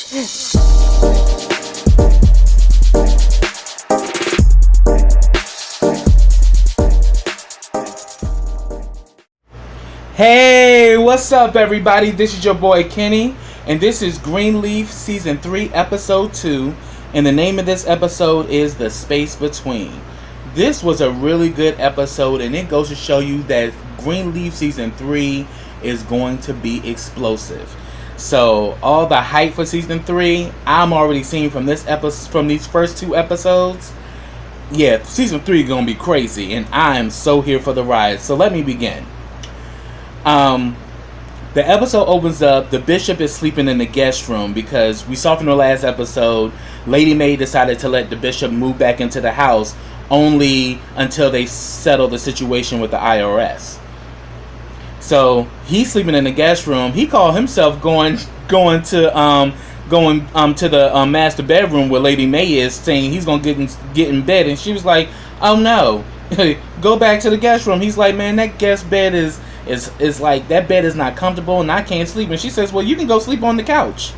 Hey, what's up everybody? This is your boy Kenny, and this is Greenleaf Season 3, Episode 2, and the name of this episode is The Space Between. This was a really good episode, and it goes to show you that Greenleaf Season 3 is going to be explosive. So, all the hype for Season 3, I'm already seeing from this episode, from these first 2 episodes. Yeah, Season 3 is going to be crazy, and I am so here for the ride. So let me begin. The episode opens up, the bishop is sleeping in the guest room because we saw from the last episode, Lady Mae decided to let the bishop move back into the house only until they settle the situation with the IRS. So he's sleeping in the guest room. He called himself going to the master bedroom where Lady Mae is, saying he's gonna get in bed, and she was like, "Oh no, go back to the guest room." He's like, "Man, that guest bed is like, that bed is not comfortable and I can't sleep." And she says, "Well, you can go sleep on the couch."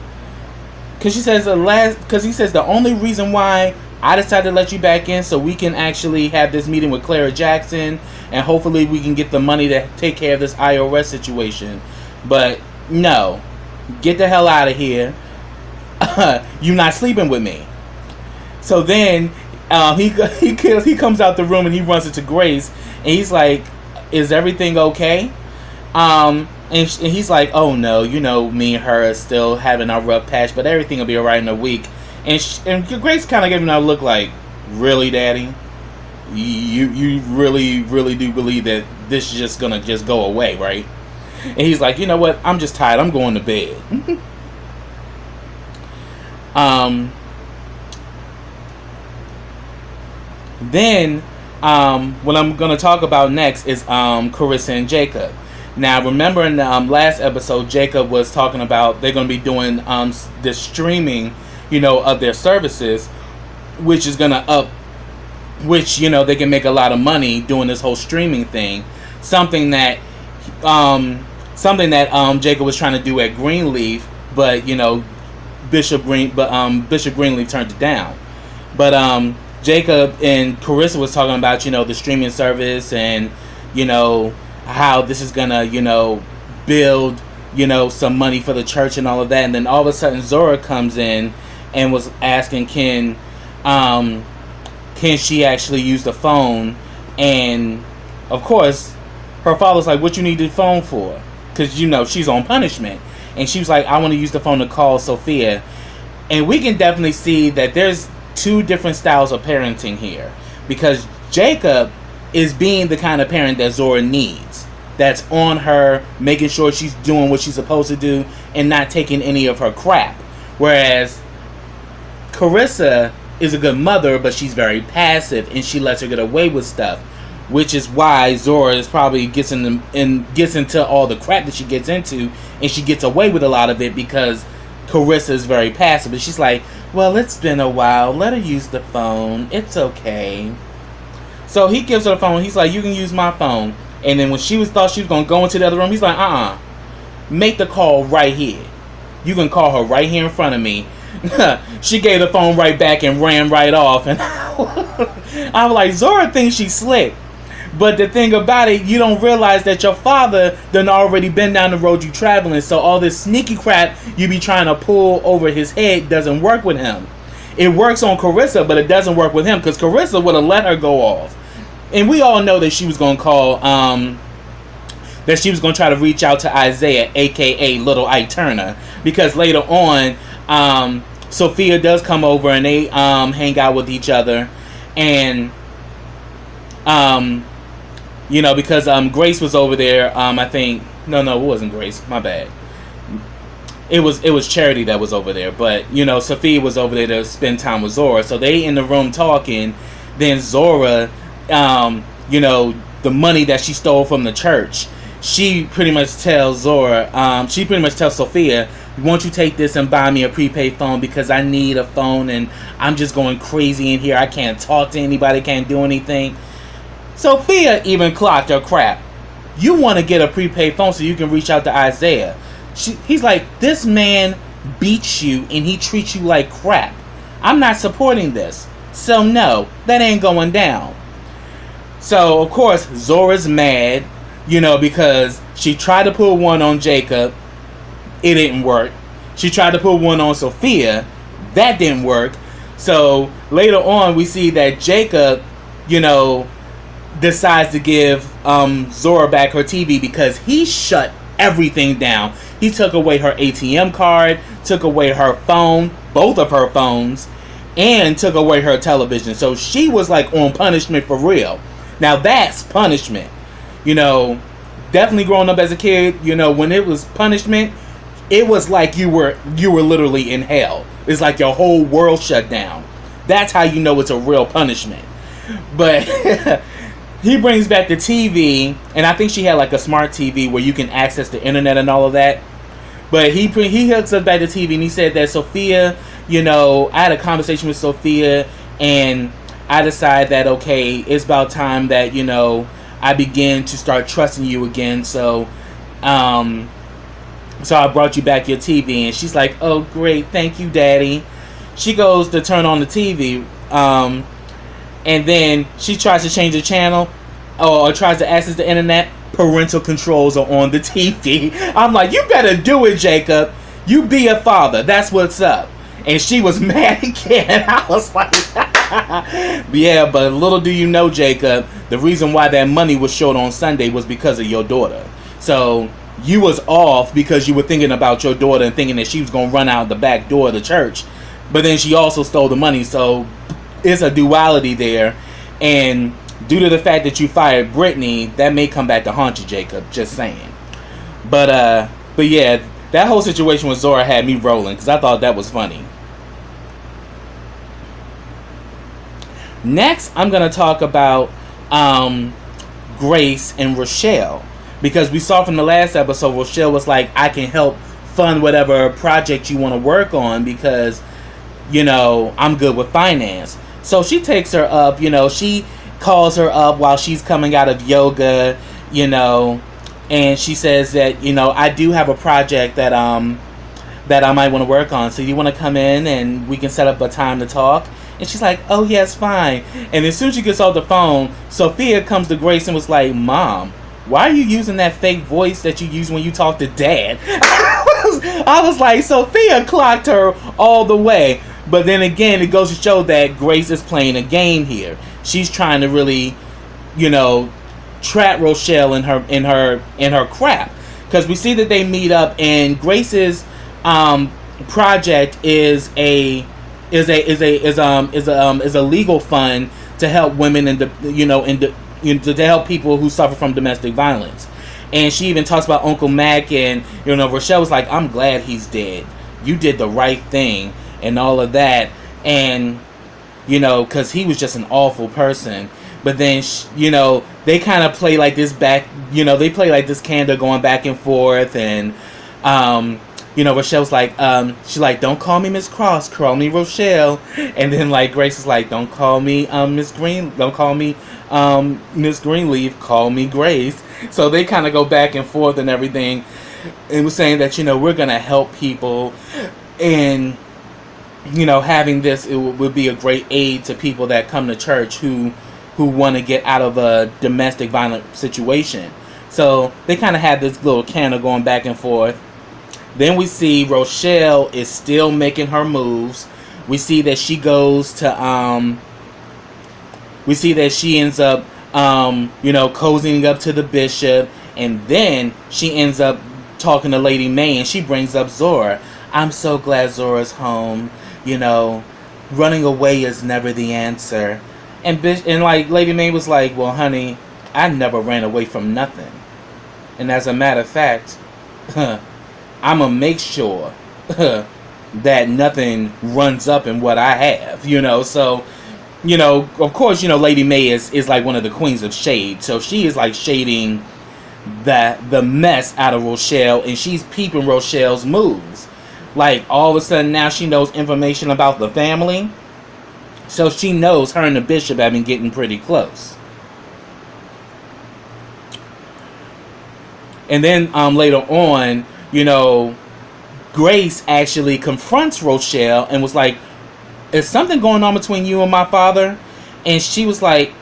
Because he says the only reason why I decided to let you back in so we can actually have this meeting with Clara Jackson and hopefully we can get the money to take care of this IRS situation. But no, get the hell out of here. You're not sleeping with me. So then he comes out the room and he runs into Grace and he's like, "Is everything okay?" And he's like, "Oh no, you know, me and her are still having our rough patch, but everything will be alright in a week." And Grace kind of gave him a look like, "Really, Daddy? You really do believe that this is just gonna go away, right?" And he's like, "You know what? I'm just tired. I'm going to bed." Then what I'm going to talk about next is Karissa and Jacob. Now, remember in the last episode, Jacob was talking about they're going to be doing the streaming, of their services, which is going to they can make a lot of money doing this whole streaming thing. Something that Jacob was trying to do at Greenleaf, but Bishop Greenleaf turned it down. But Jacob and Karissa was talking about, the streaming service and, how this is gonna, build, some money for the church and all of that. And then all of a sudden Zora comes in and was asking, can she actually use the phone? And of course, her father's like, "What you need the phone for?" Because, she's on punishment. And she was like, "I want to use the phone to call Sophia." And we can definitely see that there's 2 different styles of parenting here, because Jacob is being the kind of parent that Zora needs, that's on her, making sure she's doing what she's supposed to do and not taking any of her crap, whereas Karissa is a good mother, but she's very passive and she lets her get away with stuff, which is why Zora is probably gets into all the crap that she gets into, and she gets away with a lot of it because Karissa is very passive. But she's like, "Well, it's been a while. Let her use the phone. It's okay." So he gives her the phone. He's like, "You can use my phone." And then when thought she was going to go into the other room, he's like, "Make the call right here. You can call her right here in front of me." She gave the phone right back and ran right off. And I'm like, Zora thinks she's slick. But the thing about it, you don't realize that your father done already been down the road you traveling. So all this sneaky crap you be trying to pull over his head doesn't work with him. It works on Karissa, but it doesn't work with him, because Karissa would have let her go off. And we all know that she was going to call, that she was going to try to reach out to Isaiah, a.k.a. Little Ike Turner. Because later on, Sophia does come over and they hang out with each other. And because Grace was over there, I think no, it wasn't Grace, my bad. It was Charity that was over there, but Sophia was over there to spend time with Zora. So they in the room talking. Then Zora, the money that she stole from the church, she pretty much tells Sophia, "Won't you take this and buy me a prepaid phone, because I need a phone and I'm just going crazy in here. I can't talk to anybody, can't do anything." Sophia even clocked her crap. You want to get a prepaid phone so you can reach out to Isaiah. He's like, "This man beats you and he treats you like crap. I'm not supporting this. So no, that ain't going down. So of course Zora's mad, because she tried to put one on Jacob. It didn't work. She tried to put one on Sophia. That didn't work. So later on we see that Jacob, decides to give Zora back her TV because he shut everything down. He took away her ATM card, took away her phone, both of her phones, and took away her television. So she was like on punishment for real. Now that's punishment. Definitely growing up as a kid, when it was punishment, it was like you were literally in hell. It's like your whole world shut down. That's how you know it's a real punishment. But he brings back the TV, and I think she had like a smart TV where you can access the internet and all of that. But he hooks up back the TV, and he said that Sophia, I had a conversation with Sophia, and I decided that, okay, it's about time that, I begin to start trusting you again. So I brought you back your TV. And she's like, oh, great. Thank you, Daddy. She goes to turn on the TV. And then she tries to change the channel or tries to access the internet. Parental controls are on the TV. I'm like, you better do it, Jacob. You be a father. That's what's up. And she was mad again. I was like, yeah, but little do you know, Jacob, the reason why that money was short on Sunday was because of your daughter. So you was off because you were thinking about your daughter and thinking that she was going to run out the back door of the church. But then she also stole the money. So it's a duality there. And due to the fact that you fired Brittany, that may come back to haunt you, Jacob. Just saying. But yeah, that whole situation with Zora had me rolling because I thought that was funny. Next, I'm going to talk about Grace and Rochelle. Because we saw from the last episode, Rochelle was like, I can help fund whatever project you want to work on because, I'm good with finance. So she takes her up, she calls her up while she's coming out of yoga, and she says that, I do have a project that I might want to work on. So you want to come in and we can set up a time to talk? And she's like, oh, yes, fine. And as soon as she gets off the phone, Sophia comes to Grace and was like, Mom, why are you using that fake voice that you use when you talk to Dad? I was like, Sophia clocked her all the way. But then again, it goes to show that Grace is playing a game here. She's trying to really, trap Rochelle in her crap. Because we see that they meet up, and Grace's project is a legal fund to help women to help people who suffer from domestic violence. And she even talks about Uncle Mac, and Rochelle was like, I'm glad he's dead. You did the right thing and all of that. And because he was just an awful person. But then they kind of play like this they play like this candor going back and forth. And Rochelle's like, she's like, don't call me Miss Cross, call me Rochelle. And then like Grace is like, don't call me Miss Greenleaf, call me Grace. So they kind of go back and forth and everything. And was saying that we're gonna help people, and having this, it would be a great aid to people that come to church who want to get out of a domestic violent situation. So they kind of had this little candor going back and forth. Then we see Rochelle is still making her moves. We see that she goes to we see that she ends up cozying up to the bishop, and then she ends up talking to Lady May, and she brings up Zora. I'm so glad Zora's home. Running away is never the answer. And like Lady May was like, well, honey, I never ran away from nothing. And as a matter of fact, I'm going to make sure that nothing runs up in what I have, So, of course, Lady May is like one of the queens of shade. So she is like shading the mess out of Rochelle, and she's peeping Rochelle's moves. Like, all of a sudden now she knows information about the family. So she knows her and the bishop have been getting pretty close. And then later on, Grace actually confronts Rochelle and was like, is something going on between you and my father? And she was like,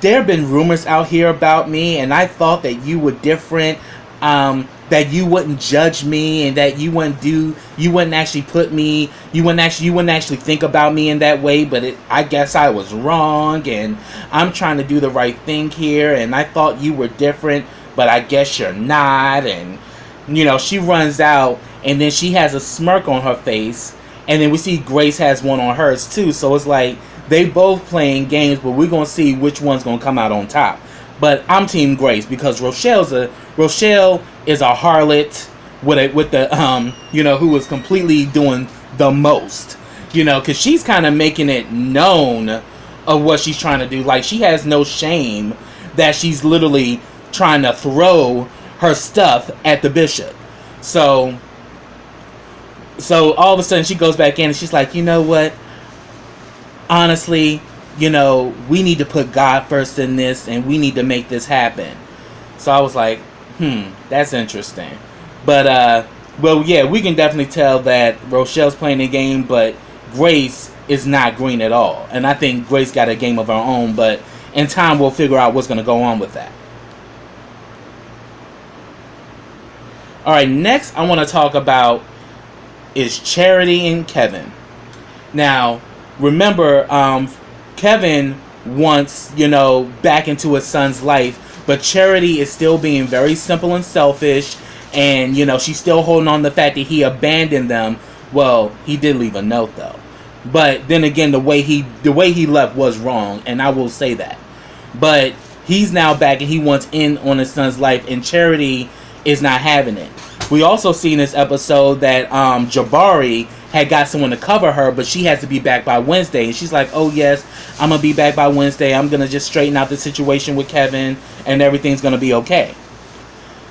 there have been rumors out here about me, and I thought that you were different, that you wouldn't judge me, and that you wouldn't actually think about me in that way, but I guess I was wrong, and I'm trying to do the right thing here, and I thought you were different, but I guess you're not. And she runs out, and then she has a smirk on her face, and then we see Grace has one on hers too. So it's like they both playing games, but we're gonna see which one's gonna come out on top. But I'm Team Grace because Rochelle is a harlot with the who was completely doing the most, because she's kind of making it known of what she's trying to do. Like, she has no shame that she's literally trying to throw her stuff at the bishop. So all of a sudden she goes back in and she's like, you know what? Honestly, we need to put God first in this, and we need to make this happen. So I was like, that's interesting. But, well, yeah, we can definitely tell that Rochelle's playing the game, but Grace is not green at all. And I think Grace got a game of her own, but in time we'll figure out what's going to go on with that. Alright, next I want to talk about is Charity and Kevin. Now, remember, Kevin wants, back into his son's life, but Charity is still being very simple and selfish, and, she's still holding on to the fact that he abandoned them. Well, he did leave a note, though. But then again, the way he left was wrong, and I will say that. But he's now back, and he wants in on his son's life, and Charity is not having it. We also see in this episode that Jabari had got someone to cover her, but she has to be back by Wednesday. And she's like, oh yes, I'm going to be back by Wednesday. I'm going to just straighten out the situation with Kevin, and everything's going to be okay.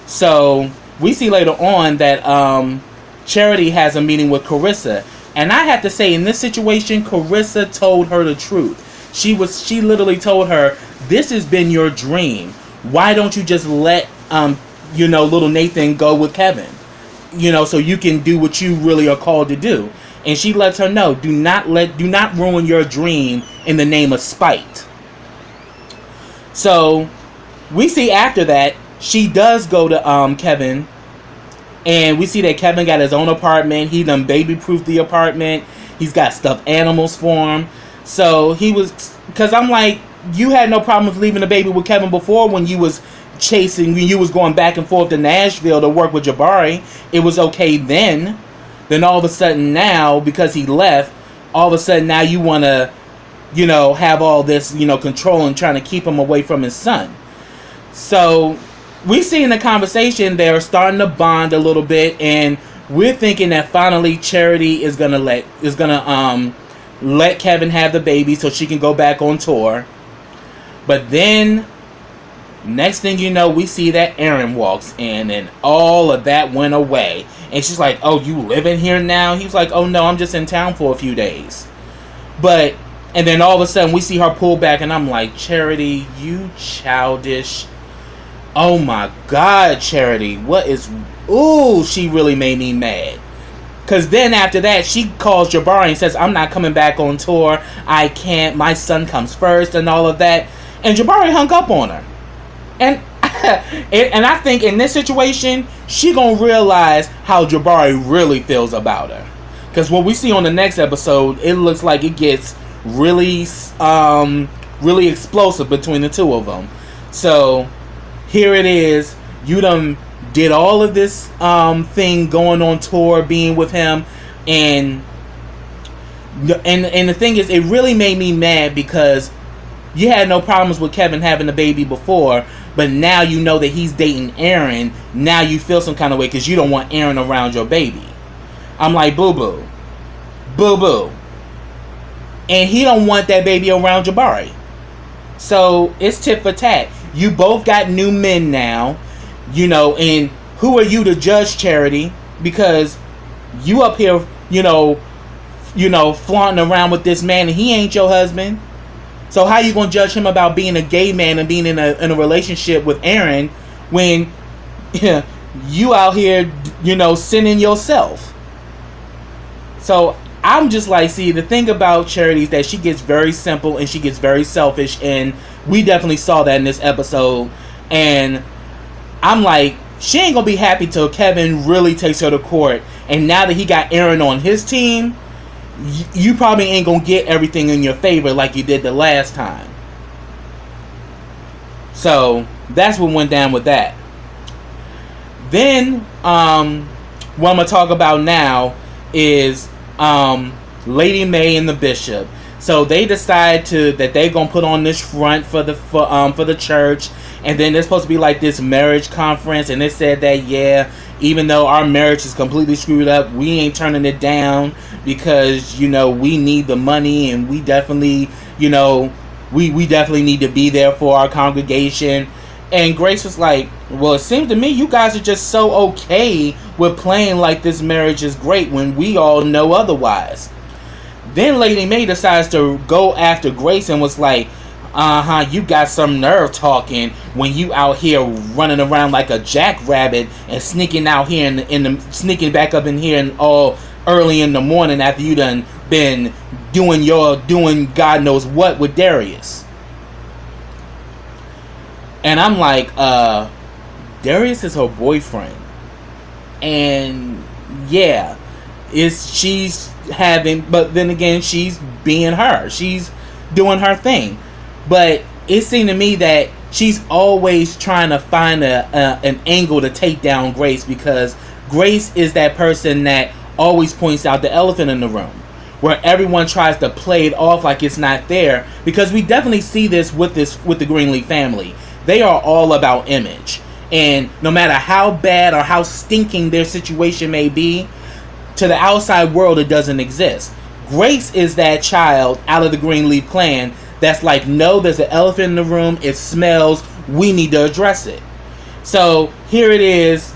So we see later on that Charity has a meeting with Karissa. And I have to say, in this situation, Karissa told her the truth. She literally told her, this has been your dream. Why don't you just let little Nathan go with Kevin, so you can do what you really are called to do. And she lets her know, do not ruin your dream in the name of spite. So we see after that she does go to Kevin, and we see that Kevin got his own apartment. He done baby-proofed the apartment. He's got stuffed animals for him. So he was, because I'm like, you had no problem with leaving the baby with Kevin before when you was going back and forth to Nashville to work with Jabari. It was okay then. Then all of a sudden now, because he left, all of a sudden now you want to, have all this, control and trying to keep him away from his son. So we see in the conversation they're starting to bond a little bit, and we're thinking that finally Charity is gonna let Kevin have the baby so she can go back on tour. But then next thing you know, we see that Aaron walks in, and all of that went away. And she's like, oh, you live in here now? He's like, oh no, I'm just in town for a few days. And then all of a sudden we see her pull back, and I'm like, Charity, you childish. Oh my God, Charity, she really made me mad. Because then after that, she calls Jabari and says, I'm not coming back on tour. I can't, my son comes first and all of that. And Jabari hung up on her. And I think in this situation, she gonna realize how Jabari really feels about her. Because what we see on the next episode, it looks like it gets really, really explosive between the two of them. So here it is. You done did all of this thing, going on tour, being with him, and the thing is, it really made me mad because you had no problems with Kevin having a baby before, but now you know that he's dating Aaron. Now you feel some kind of way because you don't want Aaron around your baby. I'm like, boo-boo. Boo-boo. And he don't want that baby around Jabari. So it's tit for tat. You both got new men now, and who are you to judge, Charity? Because you up here, flaunting around with this man and he ain't your husband. So how you gonna judge him about being a gay man and being in a relationship with Aaron when you out here, sinning yourself. So I'm just like, see, the thing about Charity is that she gets very simple and she gets very selfish, and we definitely saw that in this episode. And I'm like, she ain't gonna be happy till Kevin really takes her to court. And now that he got Aaron on his team, you probably ain't gonna get everything in your favor like you did the last time. So that's what went down with that. Then what I'm gonna talk about now is Lady Mae and the Bishop. So they decide that they're gonna put on this front for the church, and then there's supposed to be like this marriage conference, and they said that even though our marriage is completely screwed up, we ain't turning it down because we need the money, and we definitely we definitely need to be there for our congregation. And Grace was like, well, it seems to me you guys are just so okay with playing like this marriage is great when we all know otherwise. Then Lady Mae decides to go after Grace and was like, you got some nerve talking when you out here running around like a jackrabbit and sneaking out here sneaking back up in here and all early in the morning after you done been doing God knows what with Darius. And I'm like, Darius is her boyfriend. And yeah, but then again, she's being her. She's doing her thing. But it seemed to me that she's always trying to find an angle to take down Grace, because Grace is that person that always points out the elephant in the room, where everyone tries to play it off like it's not there, because we definitely see this with the Greenleaf family. They are all about image, and no matter how bad or how stinking their situation may be, to the outside world it doesn't exist. Grace is that child out of the Greenleaf clan that's like, no, there's an elephant in the room, it smells, we need to address it. So here it is.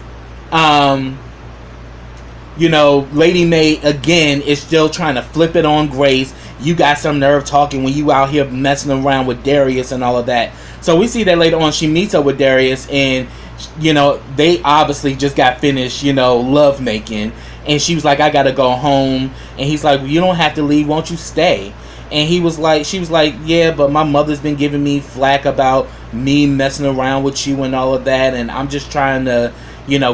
Lady Mae again is still trying to flip it on Grace. You got some nerve talking when you out here messing around with Darius and all of that. So we see that later on she meets up with Darius, and they obviously just got finished love making, and she was like, I gotta go home. And he's like, well, you don't have to leave, won't you stay? And she was like, yeah, but my mother's been giving me flack about me messing around with you and all of that, and I'm just trying to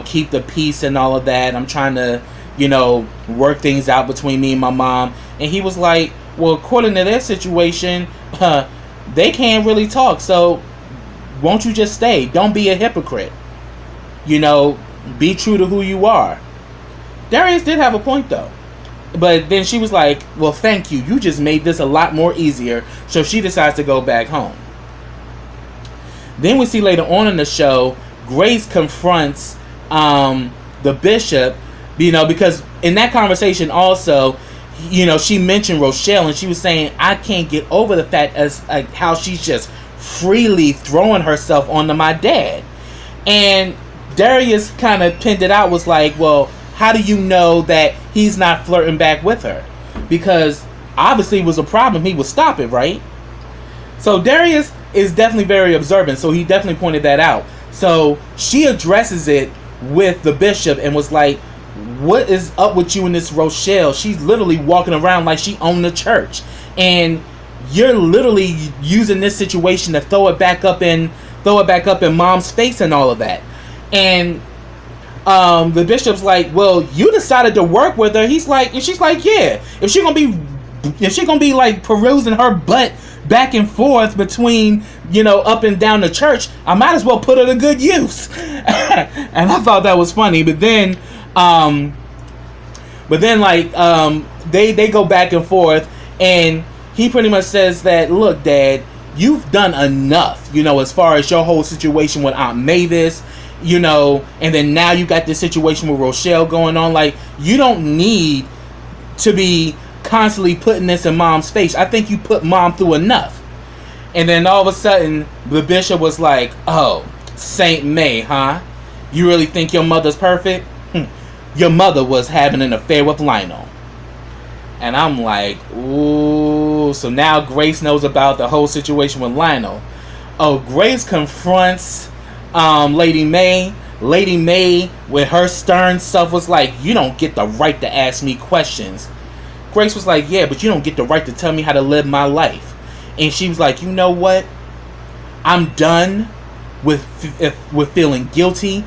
keep the peace and all of that. I'm trying to work things out between me and my mom. And he was like, well, according to their situation, they can't really talk, so won't you just stay? Don't be a hypocrite. Be true to who you are. Darius did have a point though. But then she was like, well, thank you. You just made this a lot more easier. So she decides to go back home. Then we see later on in the show, Grace confronts the bishop, because in that conversation also, she mentioned Rochelle, and she was saying, I can't get over the fact as like how she's just freely throwing herself onto my dad. And Darius kind of pinned it out, was like, well, how do you know that he's not flirting back with her? Because obviously it was a problem, he would stop it, right? So Darius is definitely very observant, so he definitely pointed that out. So she addresses it with the bishop and was like, what is up with you and this Rochelle? She's literally walking around like she owned the church, and you're literally using this situation to throw it back up in mom's face and all of that. And the bishop's like, well, you decided to work with her. She's like, yeah, if she gonna be like perusing her butt back and forth between up and down the church, I might as well put her to good use. And I thought that was funny. But then they go back and forth, and he pretty much says that, look, Dad, you've done enough, as far as your whole situation with Aunt Mavis, and then now you got this situation with Rochelle going on. Like, you don't need to be constantly putting this in mom's face. I think you put mom through enough. And then all of a sudden the bishop was like, oh, Saint May, huh? You really think your mother's perfect? Your mother was having an affair with Lionel. And I'm like, ooh. So now Grace knows about the whole situation with Lionel. Oh, Grace confronts Lady Mae, Lady May, with her stern self, was like, you don't get the right to ask me questions. Grace was like, yeah, but you don't get the right to tell me how to live my life. And she was like, you know what? I'm done with feeling guilty.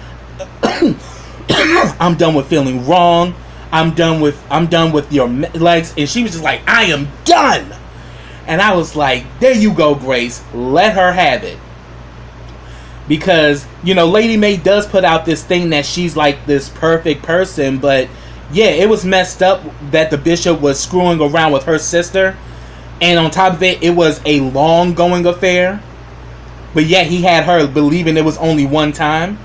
I'm done with feeling wrong. I'm done with your legs. And she was just like, I am done. And I was like, there you go, Grace. Let her have it. Because, you know, Lady May does put out this thing that she's like this perfect person. But, yeah, it was messed up that the bishop was screwing around with her sister. And on top of it, it was a long-going affair. But yet he had her believing it was only one time.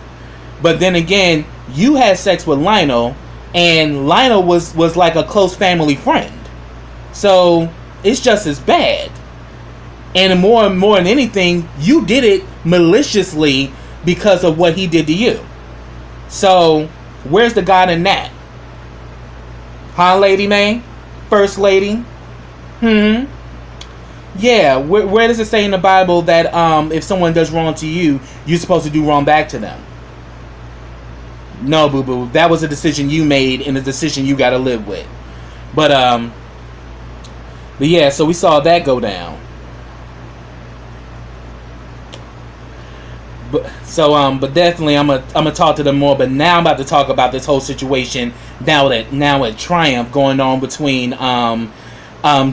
But then again, you had sex with Lionel. And Lionel was like a close family friend. So it's just as bad. And more than anything, you did it maliciously because of what he did to you. So where's the God in that? Huh, Lady May? First Lady? Yeah, where does it say in the Bible that if someone does wrong to you, you're supposed to do wrong back to them? No, boo-boo. That was a decision you made and a decision you got to live with. But yeah, so we saw that go down. But definitely I'm gonna talk to them more. But now I'm about to talk about this whole situation now at Triumph going on between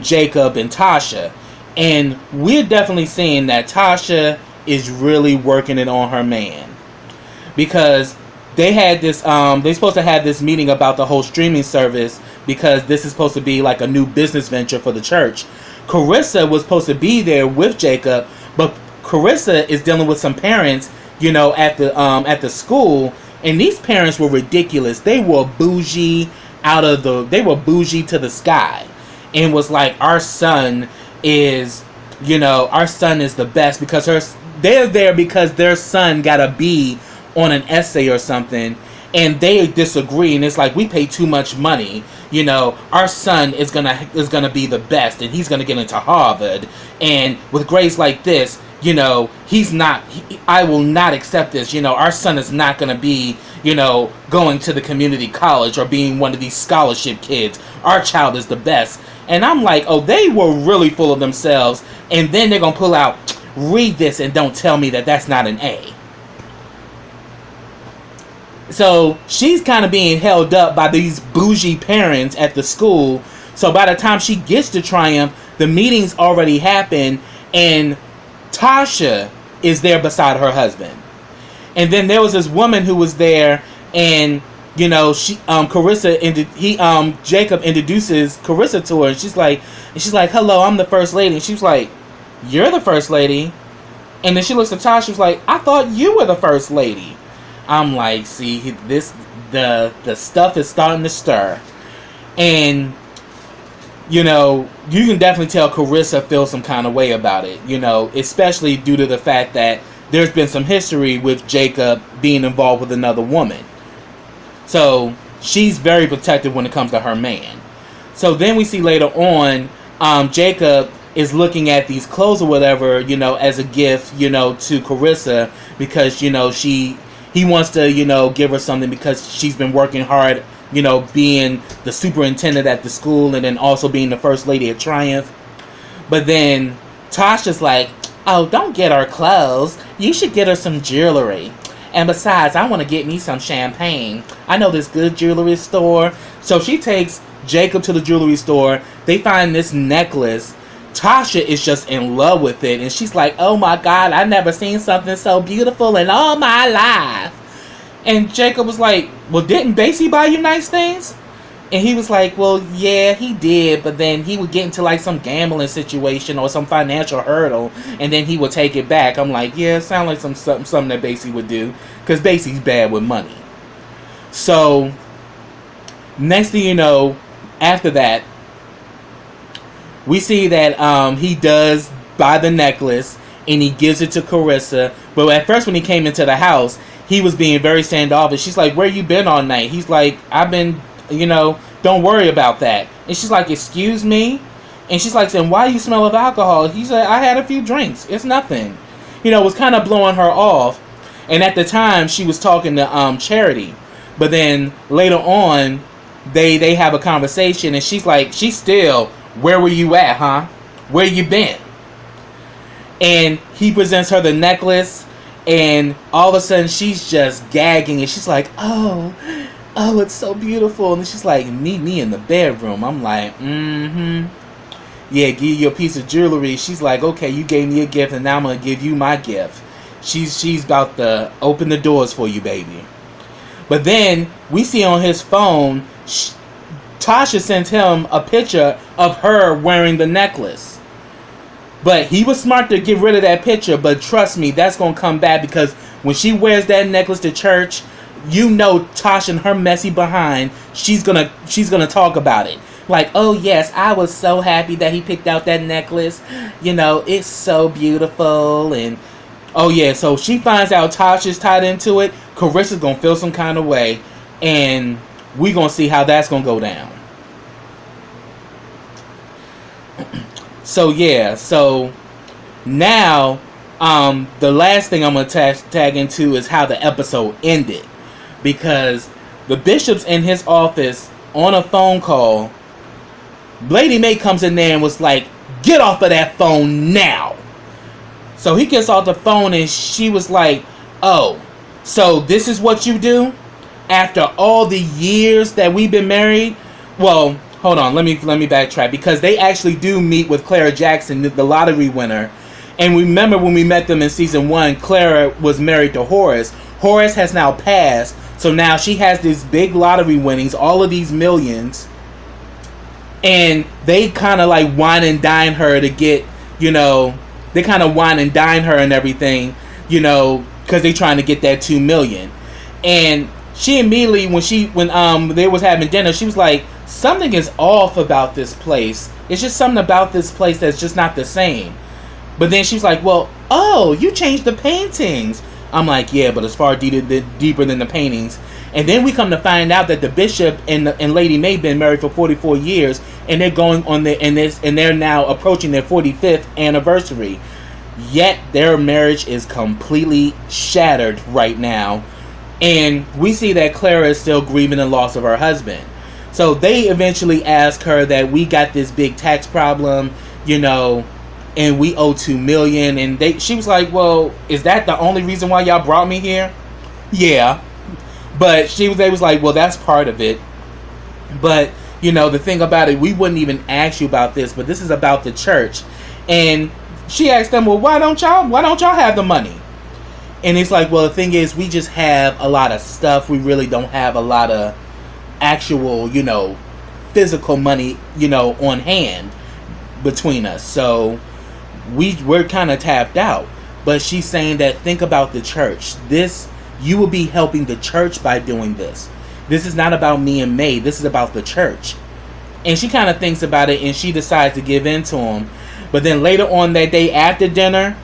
Jacob and Tasha. And we're definitely seeing that Tasha is really working it on her man. Because they had this, they're supposed to have this meeting about the whole streaming service because this is supposed to be like a new business venture for the church. Karissa was supposed to be there with Jacob, but Karissa is dealing with some parents, you know, at the school, and these parents were ridiculous. They were bougie they were bougie to the sky, and was like, our son is the best because they're there because their son got a B on an essay or something, and they disagree, and it's like, we pay too much money, you know, our son is gonna be the best, and he's gonna get into Harvard, and with grades like this, you know, I will not accept this, you know, our son is not gonna be, you know, going to the community college or being one of these scholarship kids. Our child is the best. And I'm like, oh, they were really full of themselves, and then they're gonna pull out, read this and don't tell me that that's not an A. So she's kind of being held up by these bougie parents at the school. So by the time she gets to Triumph, the meeting's already happened, and Tasha is there beside her husband. And then there was this woman who was there, and you know, Jacob introduces Karissa to her, and she's like, hello, I'm the first lady. And she's like, you're the first lady? And then she looks at Tasha, she's like, I thought you were the first lady. I'm like, see, the stuff is starting to stir. And, you know, you can definitely tell Karissa feels some kind of way about it, you know, especially due to the fact that there's been some history with Jacob being involved with another woman. So she's very protective when it comes to her man. So then we see later on, Jacob is looking at these clothes or whatever, you know, as a gift, you know, to Karissa, because, you know, he wants to, you know, give her something because she's been working hard, you know, being the superintendent at the school and then also being the first lady at Triumph. But then Tasha's like, oh, don't get her clothes. You should get her some jewelry. And besides, I want to get me some champagne. I know this good jewelry store. So she takes Jacob to the jewelry store. They find this necklace. Tasha is just in love with it. And she's like, oh my God, I've never seen something so beautiful in all my life. And Jacob was like, well, didn't Basie buy you nice things? And he was like, well, yeah, he did. But then he would get into like some gambling situation or some financial hurdle. And then he would take it back. I'm like, yeah, it sounds like something that Basie would do. Because Basie's bad with money. So, next thing you know, after that, we see that he does buy the necklace. And he gives it to Karissa. But at first when he came into the house, he was being very standoffish. She's like, where you been all night? He's like, I've been, you know, don't worry about that. And she's like, excuse me? And she's like, saying, why do you smell of alcohol? He said, I had a few drinks. It's nothing. You know, it was kind of blowing her off. And at the time, she was talking to Charity. But then later on, they have a conversation, and she's like, she's still, where were you at, huh? Where you been? And he presents her the necklace, and all of a sudden she's just gagging, and she's like, oh, it's so beautiful. And she's like, meet me in the bedroom. I'm like, yeah, give you a piece of jewelry. She's like, okay, you gave me a gift, and now I'm gonna give you my gift. She's about to open the doors for you, baby. But then we see on his phone, Tasha sent him a picture of her wearing the necklace. But he was smart to get rid of that picture. But trust me, that's going to come back, because when she wears that necklace to church, you know Tasha and her messy behind, she's gonna talk about it. Like, oh yes, I was so happy that he picked out that necklace. You know, it's so beautiful. And oh yeah, so she finds out Tasha's tied into it. Karissa's going to feel some kind of way. And we're going to see how that's going to go down. So yeah, so now the last thing I'm going to tag into is how the episode ended. Because the bishop's in his office on a phone call. Lady Mae comes in there and was like, get off of that phone now. So he gets off the phone, and she was like, oh, so this is what you do after all the years that we've been married? Well, hold on, let me backtrack, because they actually do meet with Clara Jackson, the lottery winner. And remember when we met them in season 1, Clara was married to Horace. Horace has now passed, so now she has these big lottery winnings, all of these millions. And they kind of like wine and dine her to get, you know, they kind of wine and dine her and everything, you know, because they trying to get that $2 million. And she immediately, when they was having dinner, she was like, something is off about this place. It's just something about this place that's just not the same. But then she's like, well, oh, you changed the paintings. I'm like, yeah, but it's far deeper than the paintings. And then we come to find out that the bishop and Lady Mae been married for 44 years, and they're going on and they're now approaching their 45th anniversary. Yet their marriage is completely shattered right now. And we see that Clara is still grieving the loss of her husband. So they eventually ask her that we got this big tax problem, you know, and we owe $2 million. And she was like, well, is that the only reason why y'all brought me here? Yeah. But they was like, well, that's part of it. But, you know, the thing about it, we wouldn't even ask you about this, but this is about the church. And she asked them, well, why don't y'all have the money? And it's like, well, the thing is, we just have a lot of stuff. We really don't have a lot of actual, you know, physical money, you know, on hand between us. So we're kind of tapped out. But she's saying that, think about the church. You will be helping the church by doing this. This is not about me and May. This is about the church. And she kind of thinks about it, and she decides to give in to him. But then later on that day after dinner,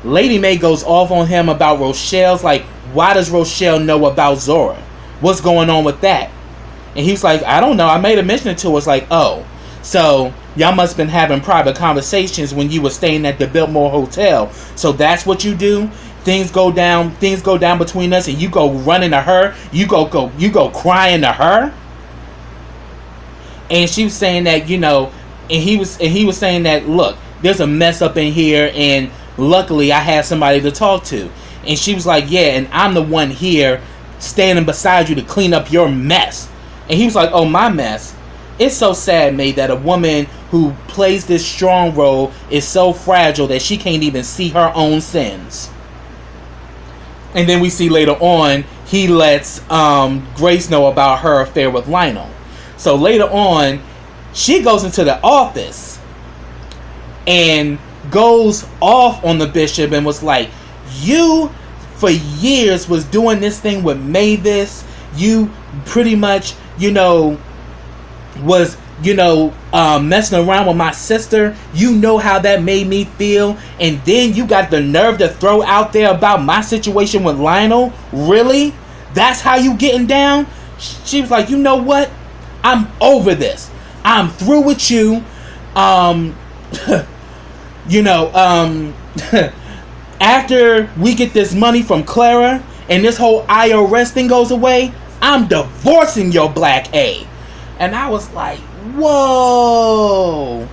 Lady Mae goes off on him about Rochelle's. Like, why does Rochelle know about Zora? What's going on with that? And he's like, I don't know. I made a mention to her. It's like, oh, so y'all must have been having private conversations when you were staying at the Biltmore Hotel. So that's what you do? Things go down between us, and you go running to her. You go crying to her. And she was saying that, you know, and he was saying that, look, there's a mess up in here, and luckily I had somebody to talk to. And she was like, yeah, and I'm the one here standing beside you to clean up your mess. And he was like, oh, my mess? It's so sad, May, that a woman who plays this strong role is so fragile that she can't even see her own sins. And then we see later on, he lets Grace know about her affair with Lionel. So later on, she goes into the office and goes off on the bishop and was like, you for years was doing this thing with Mavis. You pretty much, you know, was, you know, messing around with my sister. You know how that made me feel. And then you got the nerve to throw out there about my situation with Lionel. Really? That's how you getting down? She was like, you know what? I'm over this. I'm through with you. You know, after we get this money from Clara and this whole IRS thing goes away, I'm divorcing your Black A. And I was like, whoa.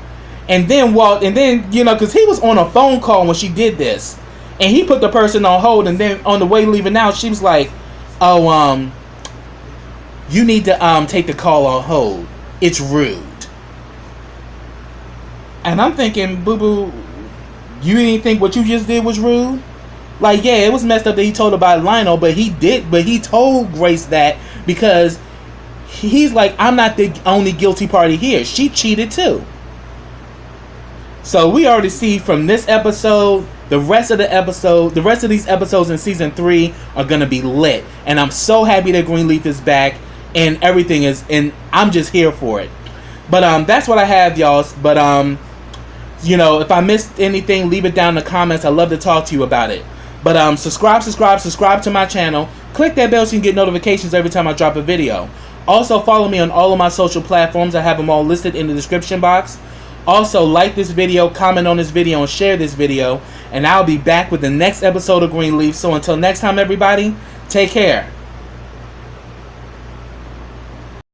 And then, you know, because he was on a phone call when she did this. And he put the person on hold. And then on the way leaving out, she was like, oh, you need to take the call on hold. It's rude. And I'm thinking, boo-boo, you didn't think what you just did was rude? Like, yeah, it was messed up that he told about Lionel, but he told Grace that because he's like, I'm not the only guilty party here. She cheated too. So we already see from this episode, the rest of these episodes in season 3 are gonna be lit. And I'm so happy that Greenleaf is back and everything is, and I'm just here for it. But that's what I have, y'all. But you know, if I missed anything, leave it down in the comments. I'd love to talk to you about it. But subscribe to my channel. Click that bell so you can get notifications every time I drop a video. Also, follow me on all of my social platforms. I have them all listed in the description box. Also, like this video, comment on this video, and share this video. And I'll be back with the next episode of Greenleaf. So until next time, everybody, take care.